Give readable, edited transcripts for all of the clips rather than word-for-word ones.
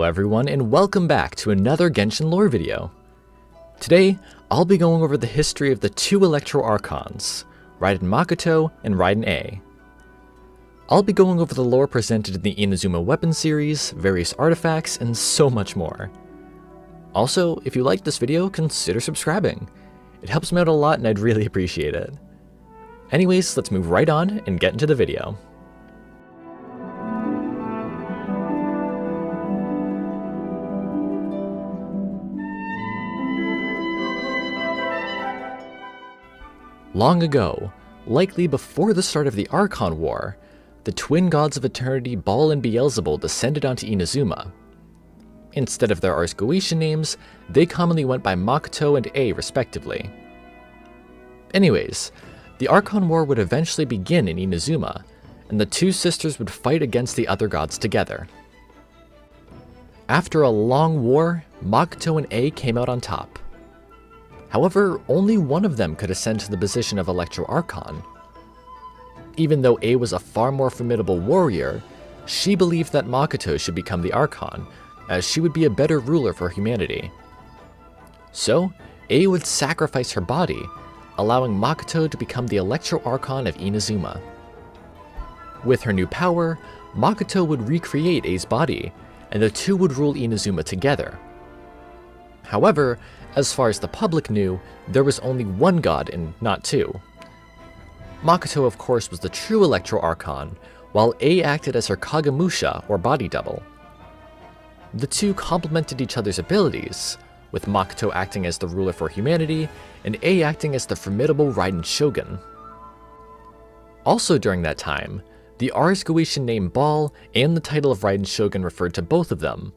Hello everyone, and welcome back to another Genshin lore video. Today, I'll be going over the history of the two Electro Archons, Raiden Makoto and Raiden A. I'll be going over the lore presented in the Inazuma weapon series, various artifacts, and so much more. Also, if you liked this video, consider subscribing. It helps me out a lot and I'd really appreciate it. Anyways, let's move right on and get into the video. Long ago, likely before the start of the Archon War, the twin gods of eternity Baal and Beelzebul descended onto Inazuma. Instead of their Ars Goetia names, they commonly went by Makoto and A respectively. Anyways, the Archon War would eventually begin in Inazuma, and the two sisters would fight against the other gods together. After a long war, Makoto and A came out on top. However, only one of them could ascend to the position of Electro Archon. Even though A was a far more formidable warrior, she believed that Makoto should become the Archon, as she would be a better ruler for humanity. So, A would sacrifice her body, allowing Makoto to become the Electro Archon of Inazuma. With her new power, Makoto would recreate A's body, and the two would rule Inazuma together. However, as far as the public knew, there was only one god and not two. Makoto, of course, was the true Electro Archon, while A acted as her Kagemusha, or body double. The two complemented each other's abilities, with Makoto acting as the ruler for humanity, and A acting as the formidable Raiden Shogun. Also during that time, the Ars Goetian name Baal and the title of Raiden Shogun referred to both of them,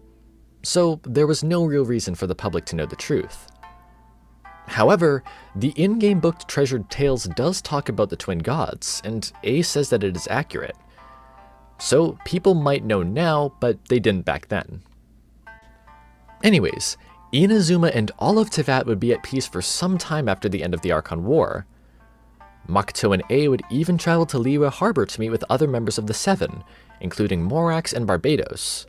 so there was no real reason for the public to know the truth. However, the in-game book Treasured Tales does talk about the twin gods, and A says that it is accurate. So people might know now, but they didn't back then. Anyways, Inazuma and all of Teyvat would be at peace for some time after the end of the Archon War. Makoto and A would even travel to Liyue Harbor to meet with other members of the Seven, including Morax and Barbados.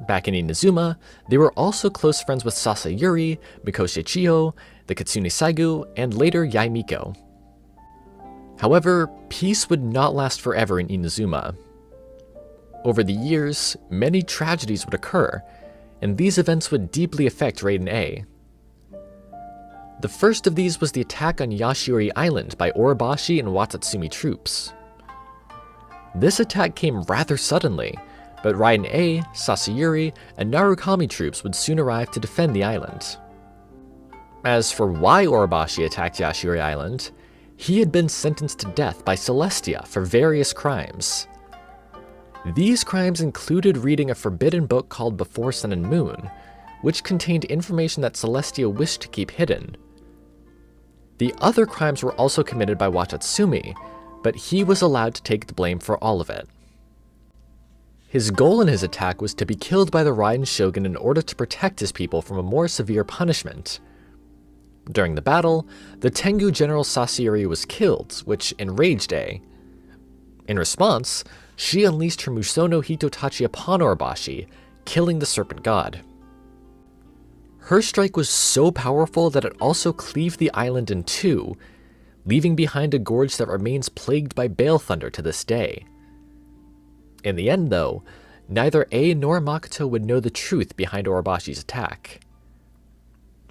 Back in Inazuma, they were also close friends with Sasayuri, Mikoshi Chiyo, the Kitsune Saigu, and later Yae Miko. However, peace would not last forever in Inazuma. Over the years, many tragedies would occur, and these events would deeply affect Raiden A. The first of these was the attack on Yashiori Island by Orobashi and Watatsumi troops. This attack came rather suddenly, but Raiden A, Sasayuri, and Narukami troops would soon arrive to defend the island. As for why Orobashi attacked Yashiori Island, he had been sentenced to death by Celestia for various crimes. These crimes included reading a forbidden book called Before Sun and Moon, which contained information that Celestia wished to keep hidden. The other crimes were also committed by Watatsumi, but he was allowed to take the blame for all of it. His goal in his attack was to be killed by the Raiden Shogun in order to protect his people from a more severe punishment. During the battle, the Tengu General Sasayuri was killed, which enraged A. In response, she unleashed her Musono Hitotachi upon Orobashi, killing the Serpent God. Her strike was so powerful that it also cleaved the island in two, leaving behind a gorge that remains plagued by Bale Thunder to this day. In the end, though, neither A nor Makoto would know the truth behind Orobashi's attack.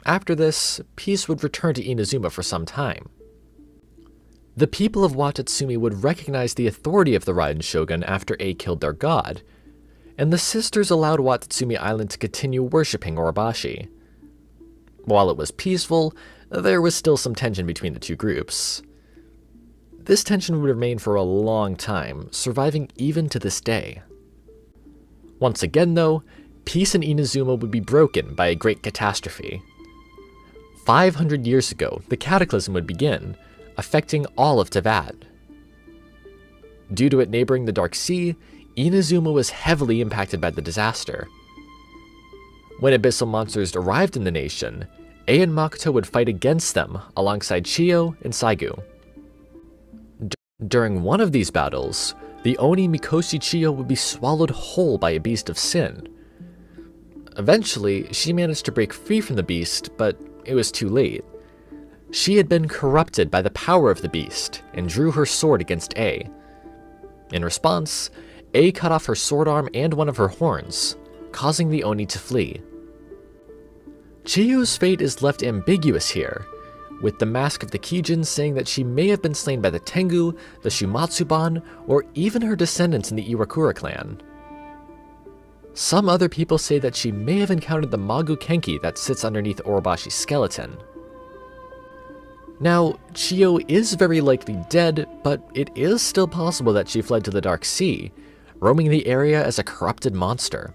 After this, peace would return to Inazuma for some time. The people of Watatsumi would recognize the authority of the Raiden Shogun after A killed their god, and the sisters allowed Watatsumi Island to continue worshipping Orobashi. While it was peaceful, there was still some tension between the two groups. This tension would remain for a long time, surviving even to this day. Once again though, peace in Inazuma would be broken by a great catastrophe. 500 years ago, the Cataclysm would begin, affecting all of Teyvat. Due to it neighboring the Dark Sea, Inazuma was heavily impacted by the disaster. When abyssal monsters arrived in the nation, A and Makoto would fight against them alongside Chiyo and Saigu. During one of these battles, the Oni Mikoshi Chiyo would be swallowed whole by a beast of sin. Eventually, she managed to break free from the beast, but it was too late. She had been corrupted by the power of the beast and drew her sword against A. In response, A cut off her sword arm and one of her horns, causing the Oni to flee. Chiyo's fate is left ambiguous here, with the Mask of the Kijin saying that she may have been slain by the Tengu, the Shumatsuban, or even her descendants in the Iwakura clan. Some other people say that she may have encountered the Magu Kenki that sits underneath Orobashi's skeleton. Now, Chiyo is very likely dead, but it is still possible that she fled to the Dark Sea, roaming the area as a corrupted monster.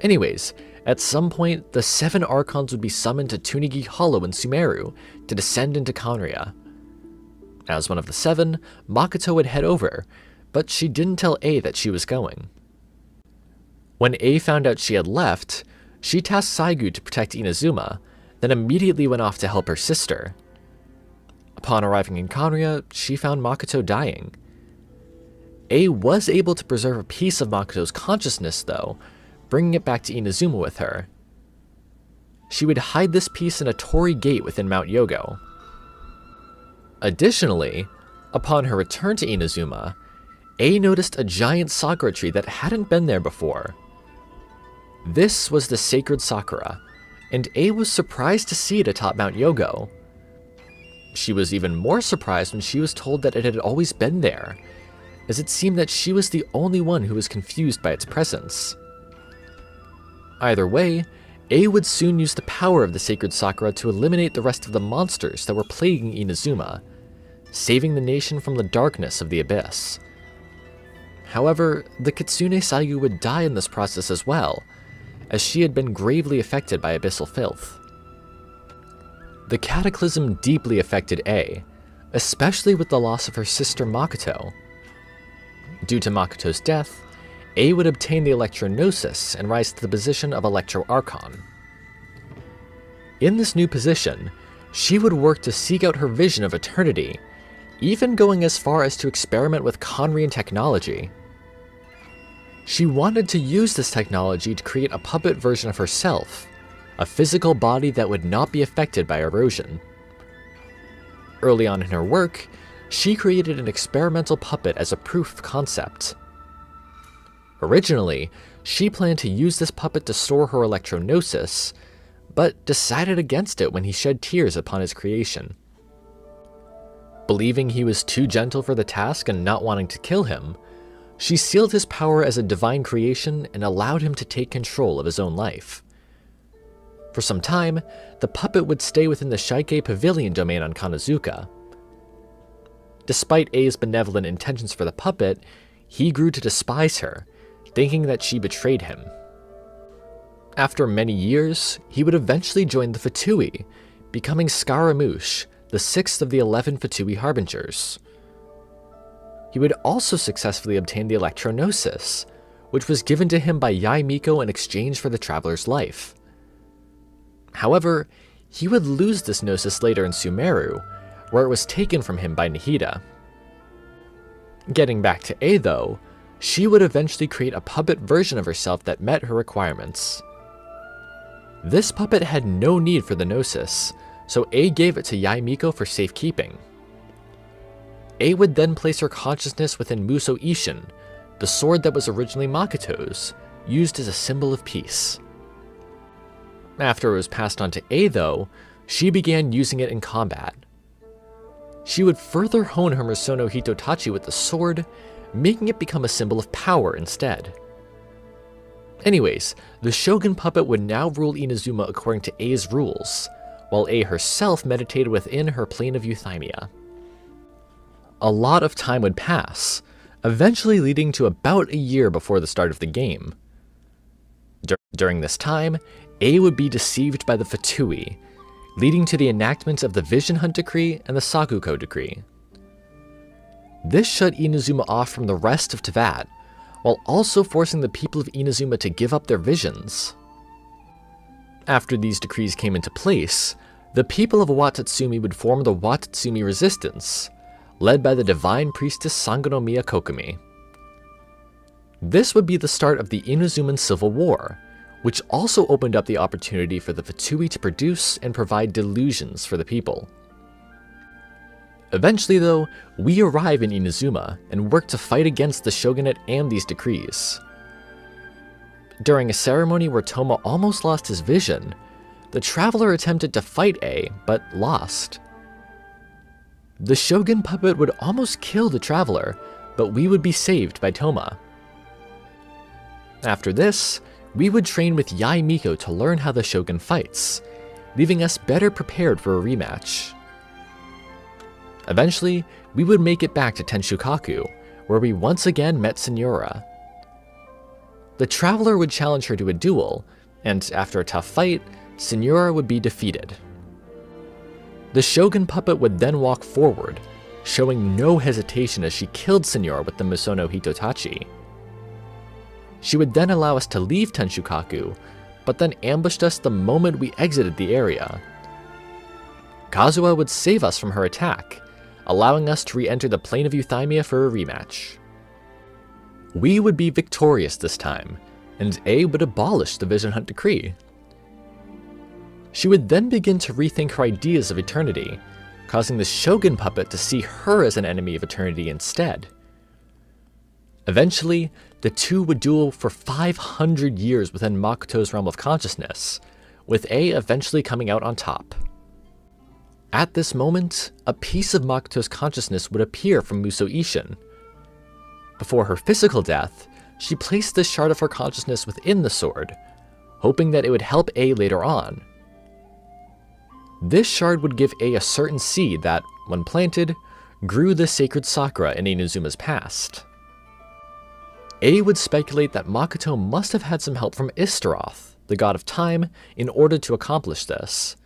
Anyways, at some point, the 7 Archons would be summoned to Tunigi Hollow in Sumeru to descend into Conria. As one of the 7, Makoto would head over, but she didn't tell A that she was going. When A found out she had left, she tasked Saigu to protect Inazuma, then immediately went off to help her sister. Upon arriving in Conria, she found Makoto dying. A was able to preserve a piece of Makoto's consciousness though, bringing it back to Inazuma with her. She would hide this piece in a torii gate within Mount Yogo. Additionally, upon her return to Inazuma, A noticed a giant sakura tree that hadn't been there before. This was the sacred sakura, and A was surprised to see it atop Mount Yogo. She was even more surprised when she was told that it had always been there, as it seemed that she was the only one who was confused by its presence. Either way, A would soon use the power of the sacred sakura to eliminate the rest of the monsters that were plaguing Inazuma, saving the nation from the darkness of the abyss. However, the Kitsune Saigu would die in this process as well, as she had been gravely affected by abyssal filth. The cataclysm deeply affected A, especially with the loss of her sister Makoto. Due to Makoto's death, A would obtain the Electro-Gnosis and rise to the position of Electro Archon. In this new position, she would work to seek out her vision of eternity, even going as far as to experiment with Conrian technology. She wanted to use this technology to create a puppet version of herself, a physical body that would not be affected by erosion. Early on in her work, she created an experimental puppet as a proof of concept. Originally, she planned to use this puppet to store her Electro-Gnosis, but decided against it when he shed tears upon his creation. Believing he was too gentle for the task and not wanting to kill him, she sealed his power as a divine creation and allowed him to take control of his own life. For some time, the puppet would stay within the Shaike Pavilion domain on Kanazuka. Despite A's benevolent intentions for the puppet, he grew to despise her, thinking that she betrayed him. After many years, he would eventually join the Fatui, becoming Scaramouche, the 6th of the 11 Fatui Harbingers. He would also successfully obtain the Electro-Gnosis, which was given to him by Yae Miko in exchange for the traveler's life. However, he would lose this Gnosis later in Sumeru, where it was taken from him by Nihida. Getting back to A though, she would eventually create a puppet version of herself that met her requirements. This puppet had no need for the Gnosis, so A gave it to Yae Miko for safekeeping. A would then place her consciousness within Muso Ishin, the sword that was originally Makoto's, used as a symbol of peace. After it was passed on to A though, she began using it in combat. She would further hone her Musono Hitotachi with the sword, making it become a symbol of power instead. Anyways, the Shogun puppet would now rule Inazuma according to A's rules, while A herself meditated within her plane of euthymia. A lot of time would pass, eventually leading to about a year before the start of the game. During this time, A would be deceived by the Fatui, leading to the enactment of the Vision Hunt Decree and the Sakuko Decree. This shut Inazuma off from the rest of Teyvat, while also forcing the people of Inazuma to give up their visions. After these decrees came into place, the people of Watatsumi would form the Watatsumi Resistance, led by the divine priestess Sangonomiya Kokumi. This would be the start of the Inazuman Civil War, which also opened up the opportunity for the Fatui to produce and provide delusions for the people. Eventually though, we arrive in Inazuma and work to fight against the shogunate and these decrees. During a ceremony where Toma almost lost his vision, the traveler attempted to fight A, but lost. The shogun puppet would almost kill the traveler, but we would be saved by Toma. After this, we would train with Yae Miko to learn how the shogun fights, leaving us better prepared for a rematch. Eventually, we would make it back to Tenshukaku, where we once again met Senora. The traveler would challenge her to a duel, and after a tough fight, Senora would be defeated. The shogun puppet would then walk forward, showing no hesitation as she killed Senora with the Misono Hitotachi. She would then allow us to leave Tenshukaku, but then ambushed us the moment we exited the area. Kazuha would save us from her attack, allowing us to re-enter the plane of Euthymia for a rematch. We would be victorious this time, and A would abolish the Vision Hunt decree. She would then begin to rethink her ideas of eternity, causing the shogun puppet to see her as an enemy of eternity instead. Eventually, the two would duel for 500 years within Makoto's realm of consciousness, with A eventually coming out on top. At this moment, a piece of Makoto's consciousness would appear from Muso Ishin. Before her physical death, she placed this shard of her consciousness within the sword, hoping that it would help A later on. This shard would give A a certain seed that, when planted, grew the sacred sakura in Inuzuma's past. A would speculate that Makoto must have had some help from Istaroth, the god of time, in order to accomplish this.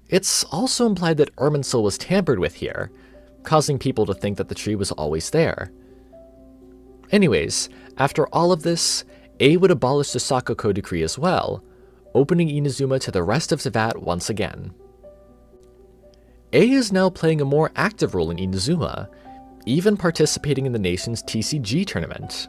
It's also implied that Irminsul was tampered with here, causing people to think that the tree was always there. Anyways, after all of this, A would abolish the Sakako decree as well, opening Inazuma to the rest of Teyvat once again. A is now playing a more active role in Inazuma, even participating in the nation's TCG tournament.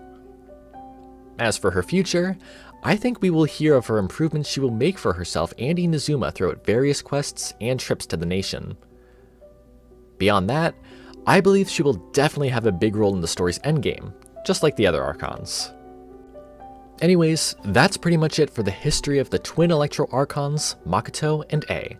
As for her future, I think we will hear of her improvements she will make for herself and Inazuma throughout various quests and trips to the nation. Beyond that, I believe she will definitely have a big role in the story's endgame, just like the other Archons. Anyways, that's pretty much it for the history of the twin Electro Archons, Makoto and A.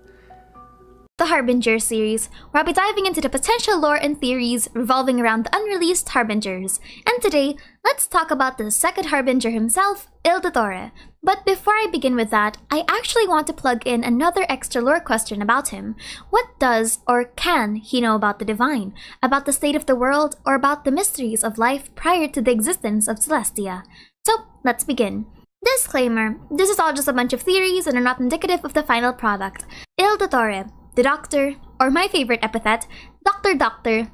The Harbinger series, where I'll be diving into the potential lore and theories revolving around the unreleased Harbingers. And today, let's talk about the second Harbinger himself, Il Dottore. But before I begin with that, I actually want to plug in another extra lore question about him. What does or can he know about the divine, about the state of the world, or about the mysteries of life prior to the existence of Celestia? So, let's begin. Disclaimer, this is all just a bunch of theories and are not indicative of the final product. Il Dottore, the Doctor, or my favorite epithet, Dr.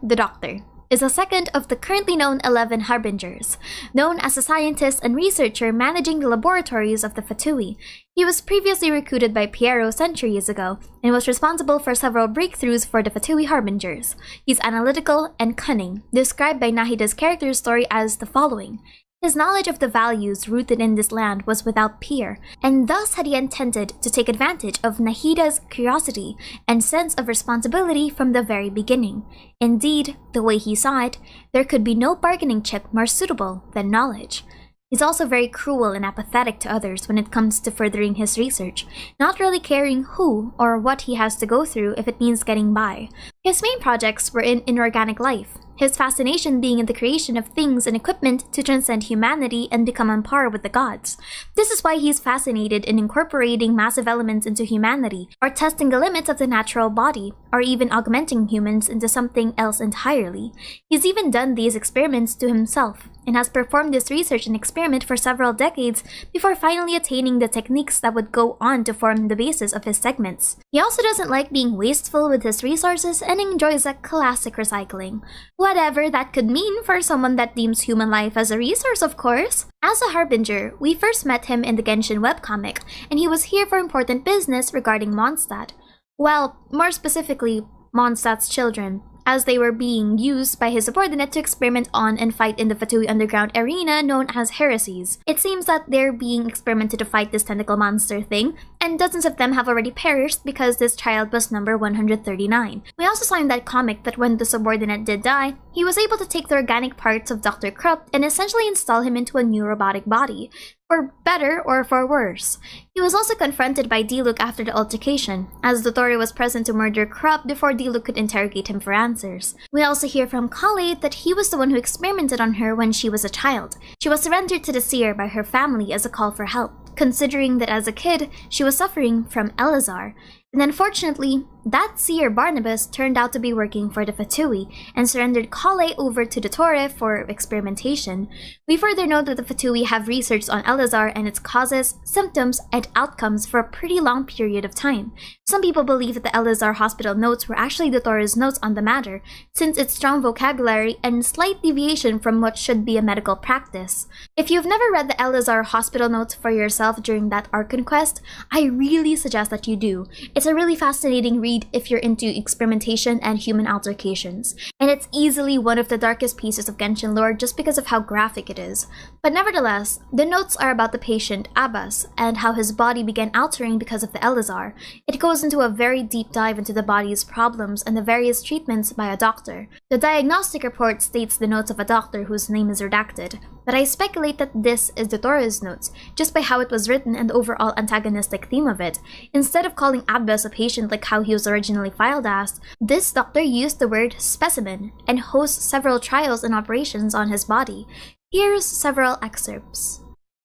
the Doctor, is the second of the currently known 11 Harbingers. Known as a scientist and researcher managing the laboratories of the Fatui, he was previously recruited by Piero centuries ago and was responsible for several breakthroughs for the Fatui Harbingers. He's analytical and cunning, described by Nahida's character story as the following. His knowledge of the values rooted in this land was without peer, and thus had he intended to take advantage of Nahida's curiosity and sense of responsibility from the very beginning. Indeed, the way he saw it, there could be no bargaining chip more suitable than knowledge. He's also very cruel and apathetic to others when it comes to furthering his research, not really caring who or what he has to go through if it means getting by. His main projects were in inorganic life, his fascination being in the creation of things and equipment to transcend humanity and become on par with the gods. This is why he's fascinated in incorporating massive elements into humanity, or testing the limits of the natural body, or even augmenting humans into something else entirely. He's even done these experiments to himself, and has performed this research and experiment for several decades before finally attaining the techniques that would go on to form the basis of his segments. He also doesn't like being wasteful with his resources and enjoys a classic recycling. Whatever that could mean for someone that deems human life as a resource, of course. As a Harbinger, we first met him in the Genshin webcomic, and he was here for important business regarding Mondstadt. Well, more specifically, Mondstadt's children. as they were being used by his subordinate to experiment on and fight in the Fatui underground arena known as heresies. It seems that they're being experimented to fight this tentacle monster thing, and dozens of them have already perished because this child was number 139. We also saw in that comic that when the subordinate did die, he was able to take the organic parts of Dr. Krupp and essentially install him into a new robotic body. For better or for worse. He was also confronted by Diluc after the altercation, as Dottore was present to murder Krupp before Diluc could interrogate him for answers. We also hear from Kale that he was the one who experimented on her when she was a child. She was surrendered to the seer by her family as a call for help, considering that as a kid, she was suffering from Elazar. And unfortunately, that seer Barnabas turned out to be working for the Fatui and surrendered Kale over to Dottore for experimentation. We further know that the Fatui have researched on Elazar and its causes, symptoms, and outcomes for a pretty long period of time. Some people believe that the Elazar hospital notes were actually Dottore's notes on the matter, since its strong vocabulary and slight deviation from what should be a medical practice. If you've never read the Elazar hospital notes for yourself during that Archon quest, I really suggest that you do. It's a really fascinating read if you're into experimentation and human altercations, and it's easily one of the darkest pieces of Genshin lore just because of how graphic it is. But nevertheless, the notes are about the patient Abbas and how his body began altering because of the Elazar. It goes into a very deep dive into the body's problems and the various treatments by a doctor. The diagnostic report states the notes of a doctor whose name is redacted, but I speculate that this is Dottore's notes, just by how it was written and the overall antagonistic theme of it. Instead of calling Abbas a patient like how he was originally filed as, this doctor used the word specimen and hosts several trials and operations on his body. Here's several excerpts.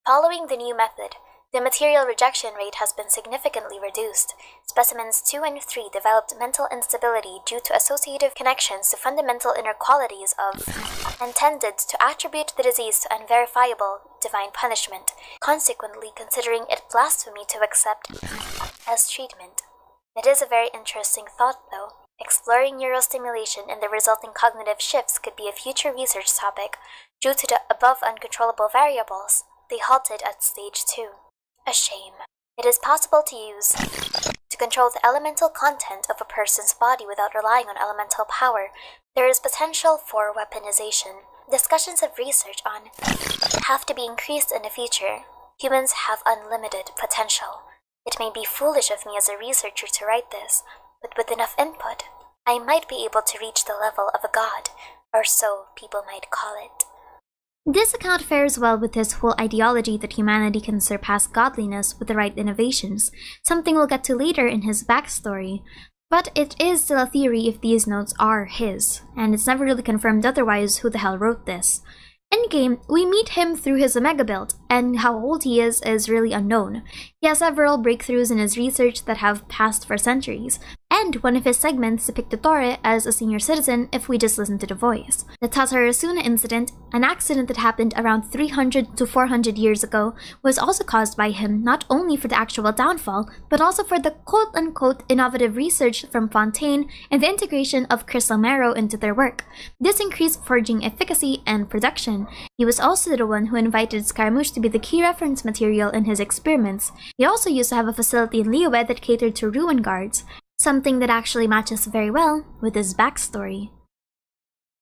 Following the new method, the material rejection rate has been significantly reduced. Specimens 2 and 3 developed mental instability due to associative connections to fundamental inner qualities of, and tended to attribute the disease to unverifiable divine punishment, consequently considering it blasphemy to accept as treatment. It is a very interesting thought, though. Exploring neurostimulation and the resulting cognitive shifts could be a future research topic. Due to the above uncontrollable variables, they halted at stage 2. A shame. It is possible to use to control the elemental content of a person's body without relying on elemental power. There is potential for weaponization. Discussions of research on have to be increased in the future. Humans have unlimited potential. It may be foolish of me as a researcher to write this, but with enough input, I might be able to reach the level of a god, or so people might call it. This account fares well with his whole ideology that humanity can surpass godliness with the right innovations, something we'll get to later in his backstory. But it is still a theory if these notes are his, and it's never really confirmed otherwise who the hell wrote this. Endgame, we meet him through his Omega build, and how old he is really unknown. He has several breakthroughs in his research that have passed for centuries, and one of his segments depict Dottore as a senior citizen if we just listen to the voice. The Tatarasuna incident, an accident that happened around 300 to 400 years ago, was also caused by him not only for the actual downfall, but also for the quote-unquote innovative research from Fontaine and the integration of crystal marrow into their work. This increased forging efficacy and production. He was also the one who invited Scaramouche to be the key reference material in his experiments. He also used to have a facility in Liyue that catered to ruin guards, something that actually matches very well with his backstory.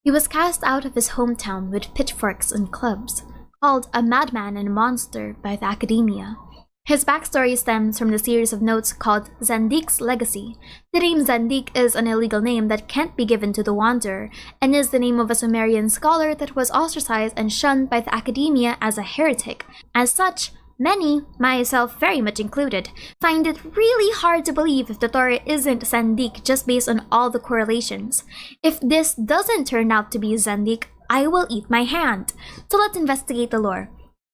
He was cast out of his hometown with pitchforks and clubs, called a madman and a monster by the academia. His backstory stems from the series of notes called Zandiq's Legacy. The name Zandiq is an illegal name that can't be given to the Wanderer, and is the name of a Sumerian scholar that was ostracized and shunned by the academia as a heretic. As such, many, myself very much included, find it really hard to believe if Dottore isn't Zandiq just based on all the correlations. If this doesn't turn out to be Zandiq, I will eat my hand. So let's investigate the lore.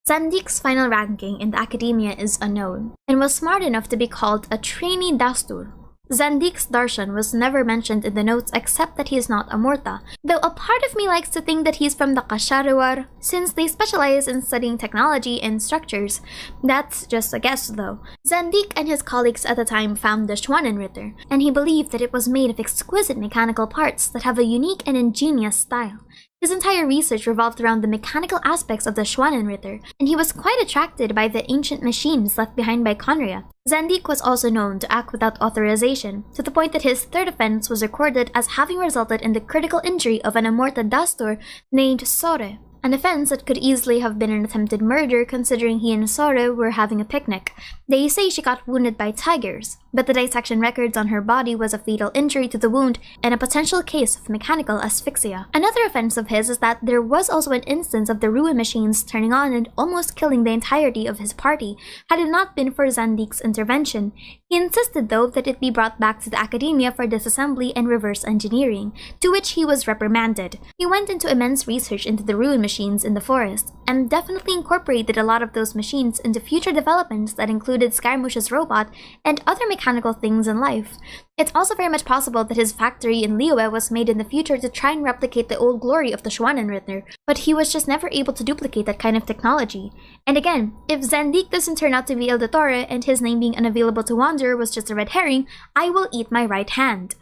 Zandiq's final ranking in the academia is unknown, and was smart enough to be called a trainee dastur. Zandiq's darshan was never mentioned in the notes except that he is not a Morta, though a part of me likes to think that he's from the Kasharuar, since they specialize in studying technology and structures. That's just a guess though. Zandiq and his colleagues at the time found the Schwanenritter, and he believed that it was made of exquisite mechanical parts that have a unique and ingenious style. His entire research revolved around the mechanical aspects of the Schwanenritter, and he was quite attracted by the ancient machines left behind by Conria. Zandik was also known to act without authorization, to the point that his third offense was recorded as having resulted in the critical injury of an Amorta Dastur named Sore, an offense that could easily have been an attempted murder considering he and Sore were having a picnic. They say she got wounded by tigers, but the dissection records on her body was a fatal injury to the wound and a potential case of mechanical asphyxia. Another offense of his is that there was also an instance of the ruin machines turning on and almost killing the entirety of his party had it not been for Zandik's intervention. He insisted though that it be brought back to the academia for disassembly and reverse engineering, to which he was reprimanded. He went into immense research into the ruin machines in the forest, and definitely incorporated a lot of those machines into future developments that included Scaramouche's robot and other mechanical things in life. It's also very much possible that his factory in Liyue was made in the future to try and replicate the old glory of the Schwanenritter, but he was just never able to duplicate that kind of technology. And again, if Zandik doesn't turn out to be Il Dottore and his name being unavailable to Wanderer was just a red herring, I will eat my right hand.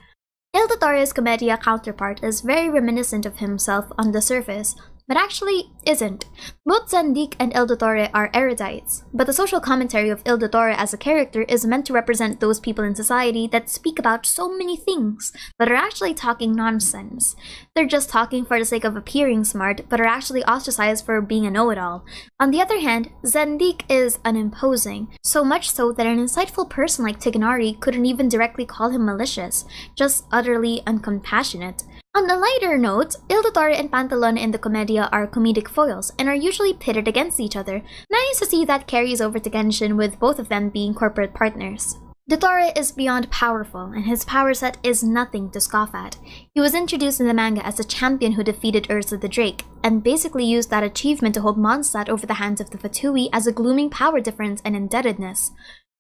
Il Dottore's Commedia counterpart is very reminiscent of himself on the surface, but actually isn't. Both Zandik and Il Dottore are erudites, but the social commentary of Il Dottore as a character is meant to represent those people in society that speak about so many things, but are actually talking nonsense. They're just talking for the sake of appearing smart, but are actually ostracized for being a know-it-all. On the other hand, Zandik is unimposing, so much so that an insightful person like Tiganari couldn't even directly call him malicious, just utterly uncompassionate. On a lighter note, Il Dottore and Pantalone in the Commedia are comedic foils and are usually pitted against each other. Nice to see that carries over to Genshin with both of them being corporate partners. Dottore is beyond powerful, and his power set is nothing to scoff at. He was introduced in the manga as a champion who defeated Ursa the Drake, and basically used that achievement to hold Mondstadt over the hands of the Fatui as a glooming power difference and indebtedness.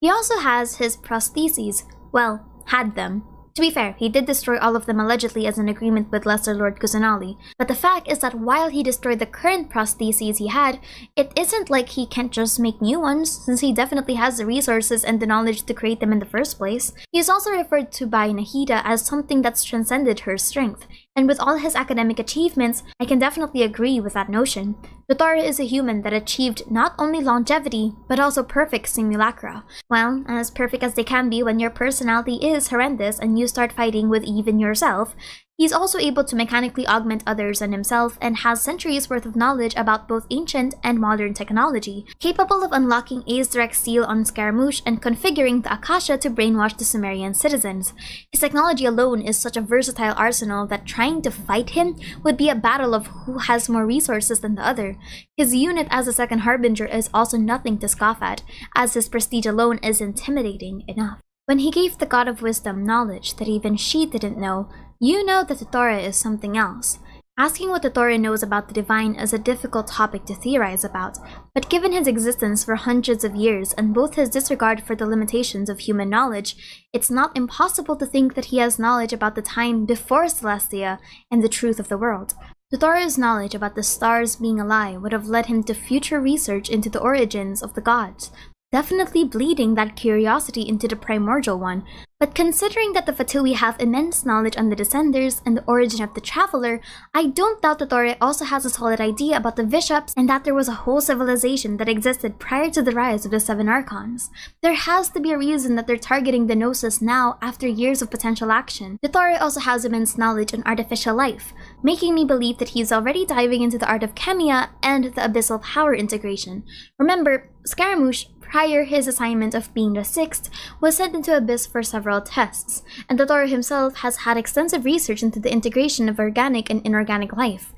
He also has his prostheses, well, had them. To be fair, he did destroy all of them allegedly as an agreement with Lesser Lord Kusanali, but the fact is that while he destroyed the current prostheses he had, it isn't like he can't just make new ones, since he definitely has the resources and the knowledge to create them in the first place. He is also referred to by Nahida as something that's transcended her strength, and with all his academic achievements, I can definitely agree with that notion. Dottore is a human that achieved not only longevity, but also perfect simulacra. Well, as perfect as they can be when your personality is horrendous and you start fighting with even yourself. He's also able to mechanically augment others and himself, and has centuries worth of knowledge about both ancient and modern technology, capable of unlocking A's direct seal on Scaramouche and configuring the Akasha to brainwash the Sumerian citizens. His technology alone is such a versatile arsenal that trying to fight him would be a battle of who has more resources than the other. His unit as a second Harbinger is also nothing to scoff at, as his prestige alone is intimidating enough. When he gave the God of Wisdom knowledge that even she didn't know, you know that Dottore is something else. Asking what Dottore knows about the divine is a difficult topic to theorize about, but given his existence for hundreds of years and both his disregard for the limitations of human knowledge, it's not impossible to think that he has knowledge about the time before Celestia and the truth of the world. Dottore's knowledge about the stars being a lie would have led him to future research into the origins of the gods, definitely bleeding that curiosity into the primordial one. But considering that the Fatui have immense knowledge on the Descenders and the origin of the Traveler, I don't doubt Dottore also has a solid idea about the Bishops and that there was a whole civilization that existed prior to the rise of the Seven Archons. There has to be a reason that they're targeting the Gnosis now after years of potential action. Dottore also has immense knowledge on artificial life, making me believe that he's already diving into the art of Chemia and the abyssal power integration. Remember, Scaramouche, prior his assignment of being the sixth, was sent into Abyss for several tests, and Dottore himself has had extensive research into the integration of organic and inorganic life.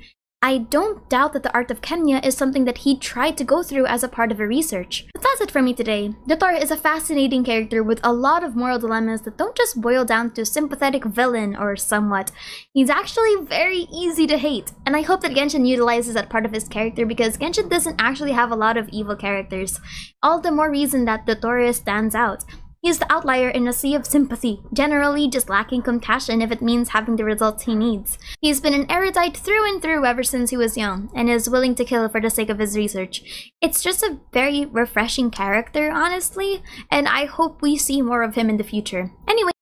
I don't doubt that the art of Kenya is something that he tried to go through as a part of a research. But that's it for me today. Dottore is a fascinating character with a lot of moral dilemmas that don't just boil down to sympathetic villain or somewhat. He's actually very easy to hate, and I hope that Genshin utilizes that part of his character because Genshin doesn't actually have a lot of evil characters. All the more reason that Dottore stands out. He's the outlier in a sea of sympathy, generally just lacking compassion if it means having the results he needs. He's been an erudite through and through ever since he was young, and is willing to kill for the sake of his research. It's just a very refreshing character, honestly, and I hope we see more of him in the future. Anyway,